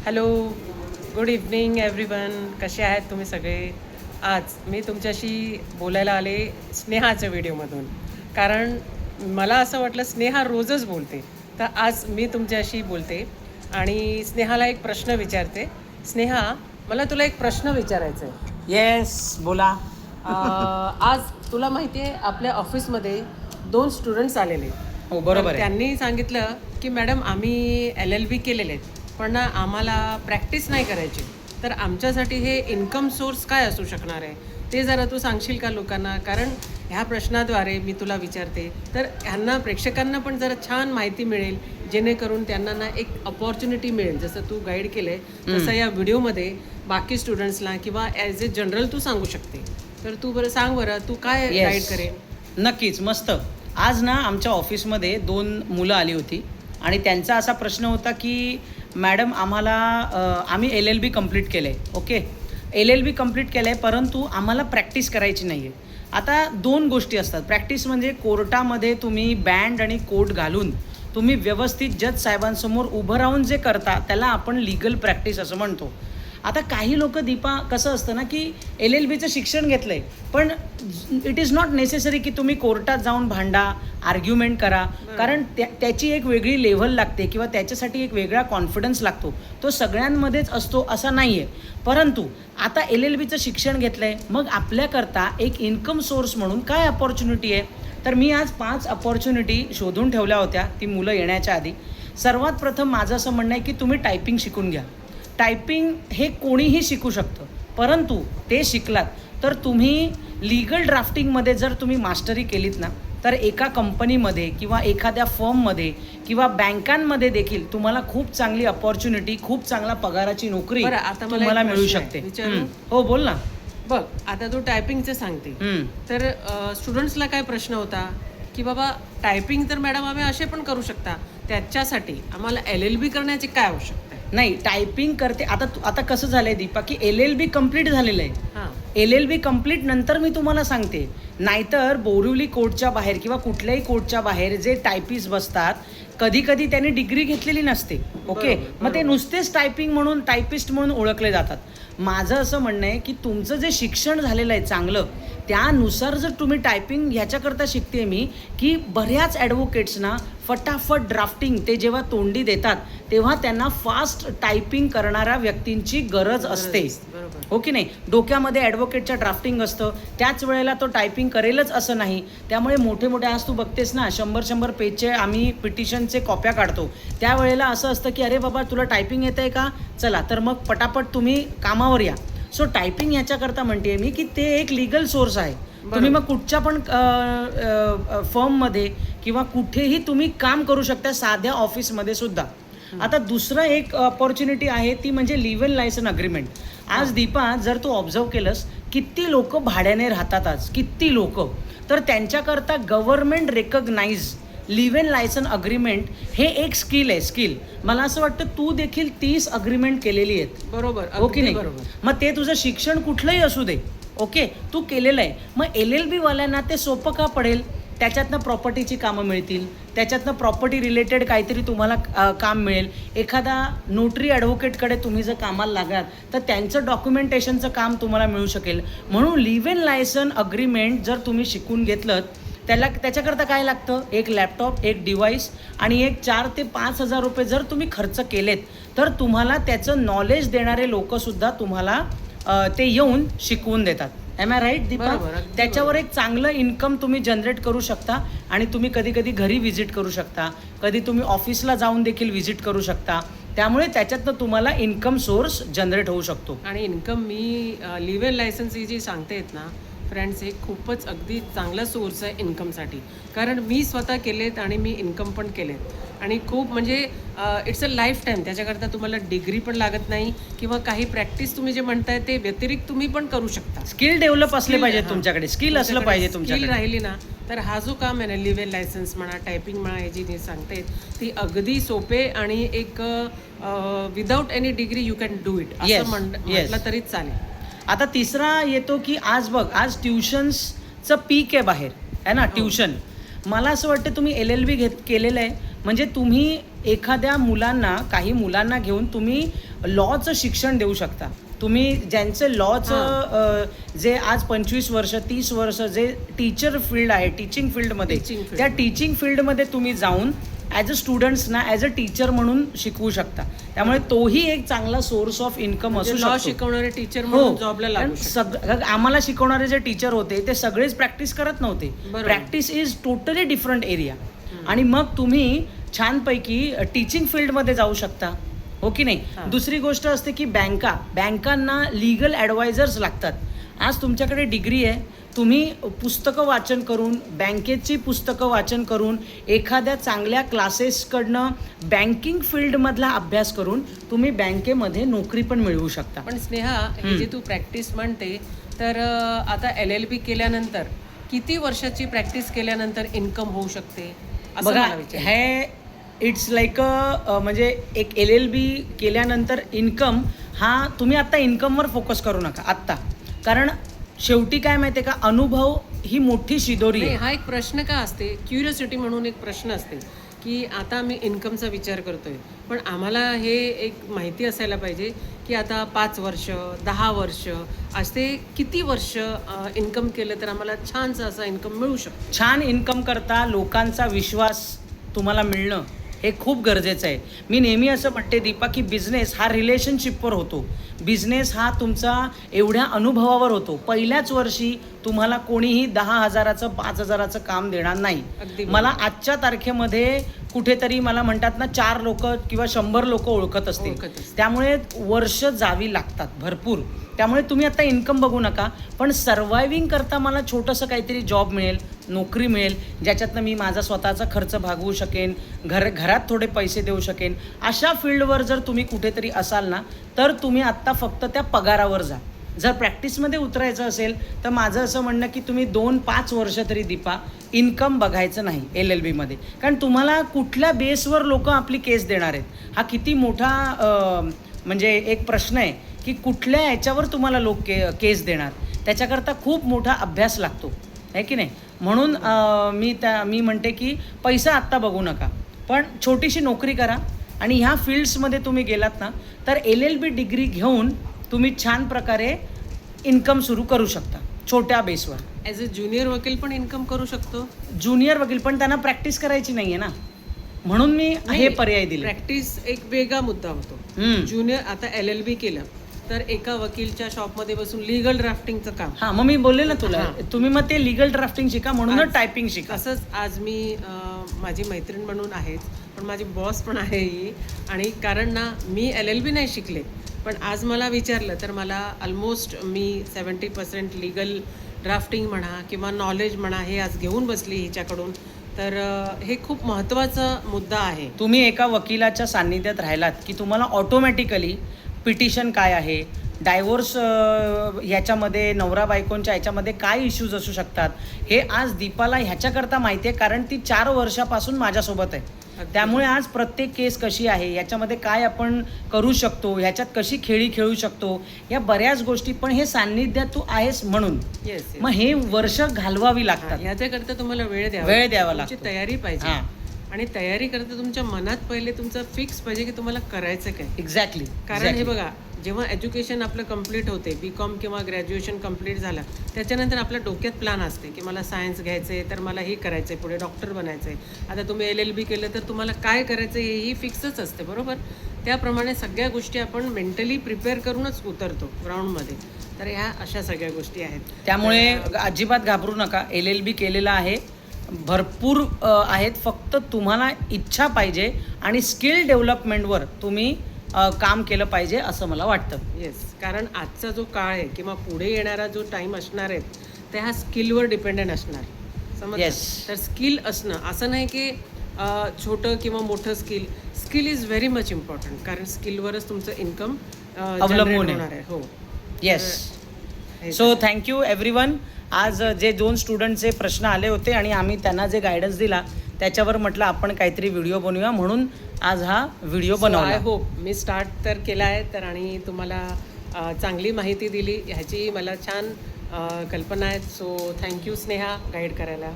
Hello, good evening everyone. कसे आहेत तुम्ही सगळे? आज मी तुमच्याशी बोलायला आले स्नेहाच्या व्हिडिओमधून. कारण मला असं वाटलं स्नेहा रोजच बोलते, तर आज मी तुमच्याशी बोलते आणि स्नेहाला एक प्रश्न विचारते. स्नेहा, मला तुला एक प्रश्न विचारायचा आहे. येस, बोला. आज तुला माहिती आहे आपल्या ऑफिसमध्ये 2 स्टुडंट्स आलेले. हो, बरोबर आहे. त्यांनी सांगितलं की मॅडम आम्ही LLB केलेले आहेत, पण ना आम्हाला प्रॅक्टिस नाही करायची, तर आमच्यासाठी हे इन्कम सोर्स काय असू शकणार आहे ते जरा तू सांगशील का लोकांना? कारण ह्या प्रश्नाद्वारे मी तुला विचारते तर ह्यांना प्रेक्षकांना पण जरा छान माहिती मिळेल, जेणेकरून त्यांना ना एक अपॉर्च्युनिटी मिळेल. जसं तू गाईड केलं आहे तसं या व्हिडिओमध्ये बाकी स्टुडंट्सला किंवा ॲज ए जनरल तू सांगू शकते. तर तू बरं सांग, बरं तू काय गाईड करेल? नक्कीच, मस्त. आज ना आमच्या ऑफिसमध्ये 2 मुलं आली होती आणि त्यांचा असा प्रश्न होता की मॅडम आम्ही LLB कंप्लीट केलं आहे. ओके, LLB कंप्लीट केलं आहे, परंतु आम्हाला प्रॅक्टिस करायची नाही आहे. आता 2 गोष्टी असतात. प्रॅक्टिस म्हणजे कोर्टामध्ये तुम्ही बँड आणि कोट घालून तुम्ही व्यवस्थित जज साहेबांसमोर उभं राहून जे करता त्याला आपण लीगल प्रॅक्टिस असं म्हणतो. आता काही लोक दीपा कसं असतं ना की LLBचं शिक्षण घेतलं आहे, पण इट इज नॉट नेसेसरी की तुम्ही कोर्टात जाऊन भांडा, आर्ग्युमेंट करा. कारण त्याची एक वेगळी लेव्हल लागते किंवा त्याच्यासाठी एक वेगळा कॉन्फिडन्स लागतो. तो सगळ्यांमध्येच असतो असं नाही आहे. परंतु आता LLBचं शिक्षण घेतलं आहे, मग आपल्याकरता एक इन्कम सोर्स म्हणून काय अपॉर्च्युनिटी आहे? तर मी आज 5 अपॉर्च्युनिटी शोधून ठेवल्या होत्या ती मुलं येण्याच्या आधी. सर्वात प्रथम माझं असं म्हणणं आहे की तुम्ही टायपिंग शिकून घ्या. टायपिंग हे कोणीही शिकू शकतं, परंतु ते शिकलात तर तुम्ही लीगल ड्राफ्टिंगमध्ये जर तुम्ही मास्टरी केलीत ना, तर एका कंपनीमध्ये किंवा एखाद्या फर्ममध्ये किंवा बँकांमध्ये देखील तुम्हाला खूप चांगली अपॉर्च्युनिटी, खूप चांगला पगाराची नोकरी तुम्हाला मिळू शकते. हो, बोल ना. बघ, आता तू टायपिंगचं सांगते, तर स्टुडंट्सला काय प्रश्न होता की बाबा टायपिंग तर मॅडम आम्ही असे पण करू शकता, त्याच्यासाठी आम्हाला LLB करण्याची काय आवश्यकता आहे? नाही, टायपिंग करते. आता कसं झालंय दीपा की LLB कंप्लीट झालेलं आहे. LLB कंप्लीट नंतर मी तुम्हाला सांगते. नाहीतर बोरिवली कोर्टच्या बाहेर किंवा कुठल्याही कोर्टच्या बाहेर जे टायपिस्ट बसतात, कधी कधी त्यांनी डिग्री घेतलेली नसते. ओके, मग ते नुसतेच टायपिस्ट म्हणून ओळखले जातात. माझं असं म्हणणं आहे की तुमचं जे शिक्षण झालेलं आहे चांगलं, त्यानुसार जर तुम्ही टायपिंग ह्याच्याकरता शिकते मी की बऱ्याच ॲडव्होकेट्सना फटाफट ड्राफ्टिंग ते जेव्हा तोंडी देतात तेव्हा त्यांना फास्ट टायपिंग करणाऱ्या व्यक्तींची गरज असते. हो की नाही? डोक्यामध्ये ॲडव्होकेटच्या ड्राफ्टिंग असतं, त्याच वेळेला तो टायपिंग करेलच असं नाही. त्यामुळे मोठे मोठे आज तू बघतेस ना 100 पेजचे आम्ही पिटिशनचे कॉप्या काढतो, त्यावेळेला असं असतं की अरे बाबा तुला टायपिंग येतं आहे का, चला तर मग पटापट तुम्ही कामावर या. सो टायपिंग याच्याकरता म्हणते मी की ते एक लीगल सोर्स आहे. तुम्ही मग कुठच्या पण फर्ममध्ये किंवा कुठेही तुम्ही काम करू शकता, साध्या ऑफिसमध्ये सुद्धा. आता दुसरं एक अपॉर्च्युनिटी आहे ती म्हणजे लिव्ह इन लायसन अग्रीमेंट. आज दीपा जर तू ऑब्झर्व केलंस, किती लोक भाड्याने राहतात आज, किती लोक, तर त्यांच्याकरता government recognise live in licence agreement हे एक स्किल आहे. स्किल मला असं वाटतं तू देखील 30 अग्रीमेंट केलेली आहेत. बरोबर, ओके नाही? बरोबर. मग ते तुझं शिक्षण कुठलंही असू दे, ओके, तू केलेलं आहे. मग LLB वाल्यांना ते सोपं का पडेल? त्याच्यातनं प्रॉपर्टीची कामं मिळतील, त्याच्यातनं प्रॉपर्टी रिलेटेड काहीतरी तुम्हाला काम मिळेल. एखादा नोटरी ॲडव्होकेटकडे तुम्ही जर कामाला लागाल तर त्यांचं डॉक्युमेंटेशनचं काम तुम्हाला मिळू शकेल. म्हणून लिव्ह इन लायसन अग्रीमेंट जर तुम्ही शिकून घेतलं त्याच्याकरता काय लागतं? एक लॅपटॉप, एक डिव्हाइस आणि एक 4 ते 5 हजार रुपये जर तुम्ही खर्च केलेत तर तुम्हाला त्याचं नॉलेज देणारे लोकंसुद्धा तुम्हाला ते येऊन शिकवून देतात. Am I right Deepa? त्याच्यावर एक चांगलं इन्कम तुम्ही जनरेट करू शकता आणि तुम्ही कधी कधी घरी व्हिजिट करू शकता, कधी तुम्ही ऑफिसला जाऊन देखील व्हिजिट करू शकता. त्यामुळे त्याच्यातनं तुम्हाला इन्कम सोर्स जनरेट होऊ शकतो. आणि इन्कम मी लिव्ह इन लायसन्स ही जी सांगतेत ना फ्रेंड्स, हे खूपच अगदी चांगला सोर्स आहे इन्कमसाठी. कारण मी स्वतः केलेत आणि मी इन्कम पण केलेत आणि खूप म्हणजे इट्स अ लाईफ टाईम. त्याच्याकरता तुम्हाला डिग्री पण लागत नाही किंवा काही प्रॅक्टिस तुम्ही जे म्हणताय ते व्यतिरिक्त तुम्ही पण करू शकता. स्किल डेव्हलप असले पाहिजे तुमच्याकडे, स्किल असलं पाहिजे तुमच्याकडे. स्किल राहिली ना तर हा जो काम आहे ना, लिव्ह इन लायसन्स म्हणा, टायपिंग म्हणा, हे जी सांगते ती अगदी सोपे आणि एक without any degree you can do it असं म्हटलं तरी चालेल. आता तिसरा येतो की आज बघ, आज ट्युशन्सचं पीक आहे बाहेर, आहे ना ट्युशन. मला असं वाटतं तुम्ही LLB केलेलं आहे म्हणजे तुम्ही एखाद्या मुलांना, काही मुलांना घेऊन तुम्ही लॉचं शिक्षण देऊ शकता. तुम्ही ज्यांचे लॉचं जे आज 25 वर्ष 30 वर्ष जे टीचर फील्ड आहे, टीचिंग फील्डमध्ये, त्या टीचिंग फील्डमध्ये तुम्ही जाऊन ॲज अ स्टुडंट्सना ॲज अ टीचर म्हणून शिकवू शकता. त्यामुळे तोही एक चांगला सोर्स ऑफ इन्कम असू शकतो. लॉ शिकवणारे टीचर म्हणून जॉबला लागू शकतात. आम्हाला शिकवणारे जे टीचर होते ते सगळेच प्रॅक्टिस करत नव्हते. Practice is totally different area. आणि मग तुम्ही छानपैकी टीचिंग फील्डमध्ये जाऊ शकता, हो की नाही. दुसरी गोष्ट असते की बँकांना लीगल ॲडवायझर्स लागतात. आज तुमच्याकडे डिग्री आहे, तुम्ही पुस्तकं वाचन करून, बँकेची पुस्तकं वाचन करून, एखाद्या चांगल्या क्लासेसकडनं बँकिंग फील्डमधला अभ्यास करून तुम्ही बँकेमध्ये नोकरी पण मिळवू शकता. पण स्नेहा, हे जे तू प्रॅक्टिस म्हणते, तर आता LLB केल्यानंतर किती वर्षाची प्रॅक्टिस केल्यानंतर इन्कम होऊ शकते असं बघा, मला विचारायचं. हे इट्स लाईक म्हणजे एक LLB केल्यानंतर इन्कम हा तुम्ही आत्ता इन्कमवर फोकस करू नका आत्ता. कारण शेवटी काय माहिती आहे का, अनुभव ही मोठी शिदोरी आहे. हा एक प्रश्न का असते, क्युरियोसिटी म्हणून एक प्रश्न असते की आता आम्ही इन्कमचा विचार करतोय, पण आम्हाला हे एक माहिती असायला पाहिजे की आता 5 वर्ष 10 वर्ष असे किती वर्ष इन्कम केलं तर आम्हाला छानसा असा इन्कम मिळू शकतो. छान इन्कम करता लोकांचा विश्वास तुम्हाला मिळणं हे खूप गरजेचं आहे. मी नेहमी असं म्हणते दीपा की बिझनेस हा रिलेशनशिपवर होतो. बिझनेस हा तुमचा एवढ्या अनुभवावर होतो. पहिल्याच वर्षी तुम्हाला कोणीही 10,000चं 5,000चं काम देणार नाही. मला आजच्या तारखेमध्ये कुठेतरी मला म्हणतात ना 4 लोक किंवा 100 लोक ओळखत असतील. त्यामुळे वर्ष जावी लागतात भरपूर. त्यामुळे तुम्ही आता इन्कम बघू नका, पण सर्वायव्हिंग करता मला छोटंसं काहीतरी जॉब मिळेल, नोकरी मिळेल, ज्याच्यातनं मी माझा स्वतःचा खर्च भागवू शकेन, घरात थोडे पैसे देऊ शकेन. अशा फील्डवर जर तुम्ही कुठेतरी असाल ना, तर तुम्ही आत्ता फक्त त्या पगारावर जा. जर प्रॅक्टिसमध्ये उतरायचं असेल तर माझं असं म्हणणं की तुम्ही 2-5 वर्ष तरी दीपा इन्कम बघायचं नाही LLBमध्ये. कारण तुम्हाला कुठल्या बेसवर लोक आपली केस देणार आहेत, हा किती मोठा म्हणजे एक प्रश्न आहे की कुठल्या याच्यावर तुम्हाला लोक केस देणार. त्याच्याकरता खूप मोठा अभ्यास लागतो, आहे की नाही. म्हणून मी म्हणते की पैसा आत्ता बघू नका, पण छोटीशी नोकरी करा. आणि ह्या फील्ड्समध्ये तुम्ही गेलात ना तर LLB डिग्री घेऊन तुम्ही छान प्रकारे इन्कम सुरू करू शकता छोट्या बेसवर. ॲज अ ज्युनियर वकील पण इन्कम करू शकतो. ज्युनियर वकील पण त्यांना प्रॅक्टिस करायची नाही आहे ना, म्हणून मी हे पर्याय दिले. प्रॅक्टिस एक वेगळा मुद्दा होतो. ज्युनियर आता LLB केलं तर एका वकीलच्या शॉपमध्ये बसून लिगल ड्राफ्टिंगचं काम. हां, मग मी बोलले ना तुला, तुम्ही मग ते लिगल ड्राफ्टिंग शिका, म्हणूनच टायपिंग शिका. असंच आज मी माझी मैत्रीण म्हणून आहेच, पण माझी बॉस पण आहे ही. आणि कारण ना मी LLB नाही शिकले, पण आज मला विचारलं तर मला ऑलमोस्ट मी 70% लिगल ड्राफ्टिंग म्हणा किंवा नॉलेज म्हणा हे आज घेऊन बसली हिच्याकडून. तर हे खूप महत्त्वाचा मुद्दा आहे. तुम्ही एका वकिलाच्या सान्निध्यात राहिलात की तुम्हाला ऑटोमॅटिकली पिटिशन काय आहे, डायव्होर्स ह्याच्यामध्ये नवरा बायकोंच्या ह्याच्यामध्ये काय इश्यूज असू शकतात, हे आज दीपाला ह्याच्याकरता माहिती आहे. कारण ती 4 वर्षापासून माझ्यासोबत आहे. त्यामुळे आज प्रत्येक केस कशी आहे, याच्यामध्ये काय आपण करू शकतो, ह्याच्यात कशी खेळी खेळू शकतो, या बऱ्याच गोष्टी. पण हे सान्निध्यात तू आहेस म्हणून मग हे वर्ष घालवावी लागतात. ह्याच्याकरता तुम्हाला वेळ द्यावा लागतो, तयारी पाहिजे. आणि तयारी करता तुमच्या मनात पहिले तुमचं फिक्स पाहिजे की तुम्हाला करायचं काय. एक्झॅक्टली. कारण हे बघा, जेव्हा एज्युकेशन आपलं कंप्लीट होते, BCom किंवा ग्रॅज्युएशन कंप्लीट झालं, त्याच्यानंतर आपल्या डोक्यात प्लॅन असते की मला सायन्स घ्यायचं आहे, तर मला हे करायचं आहे, पुढे डॉक्टर बनायचं आहे. आता तुम्ही LLB केलं तर तुम्हाला काय करायचं आहे हेही फिक्सच असते, बरोबर. त्याप्रमाणे सगळ्या गोष्टी आपण मेंटली प्रिपेअर करूनच उतरतो ग्राउंडमध्ये. तर ह्या अशा सगळ्या गोष्टी आहेत. त्यामुळे अजिबात घाबरू नका. LLB केलेला आहे, भरपूर आहेत. फक्त तुम्हाला इच्छा पाहिजे आणि स्किल डेव्हलपमेंटवर तुम्ही काम केलं पाहिजे असं मला वाटतं. येस, कारण आजचा जो काळ आहे किंवा पुढे येणारा जो टाईम असणार आहे त्या ह्या स्किलवर डिपेंडेंट असणार. समजलं. तर स्किल असणं असं नाही की छोटं किंवा मोठं skill is very much important. कारण स्किलवरच तुमचं इन्कम अवलंबून होणार आहे. हो, येस. So thank you everyone. आज जे 2 स्टुडंटचे प्रश्न आले होते आणि आम्ही त्यांना जे गायडन्स दिला त्याच्यावर म्हटलं आपण काहीतरी व्हिडिओ बनवूया, म्हणून आज हा व्हिडिओ बनवला. आय होप मी स्टार्ट तर केला आहे तर आणि तुम्हाला चांगली माहिती दिली ह्याची मला छान कल्पना आहे. सो थँक्यू स्नेहा गाईड करायला.